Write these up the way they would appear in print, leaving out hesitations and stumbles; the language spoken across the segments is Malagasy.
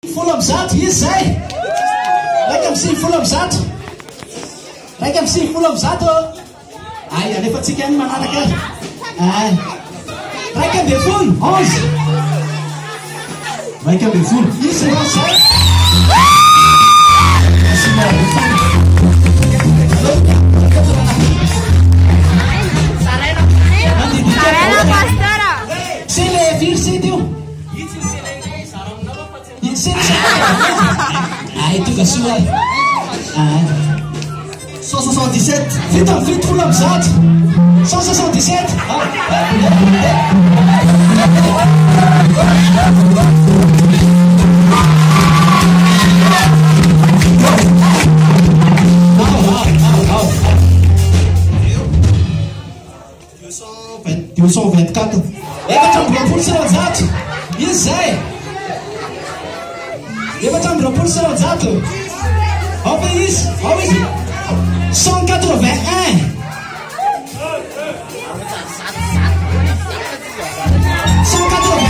Fulhamzat, izay! Raika amin'ny sivy fulhamzato. Raika amin'ny sivy fulhamzato. Ay, alefatsika any manaraka azy. Ay. Raika amby folo, 11. Raika amby folo. Izay izay. Sarena pastora. Se le virsit io. Ay, tonga soa. Ay. 177. Vita amin'ny fito fulhamzato. 177. Deu 124. Efatra amby roapolo sy roanjato. Izay. Efatra amby roapolo sy roanjato. Ao ve izy? Ao izy? 181. 181.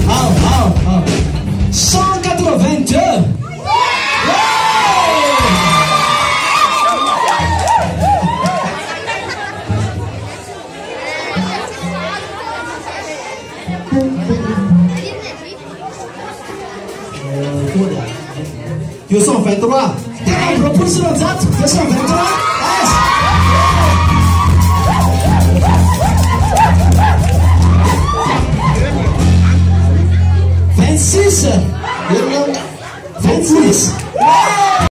Au. 182. Eu sou 23. Propulso sur le chat. Eu sou 23. 26. 26.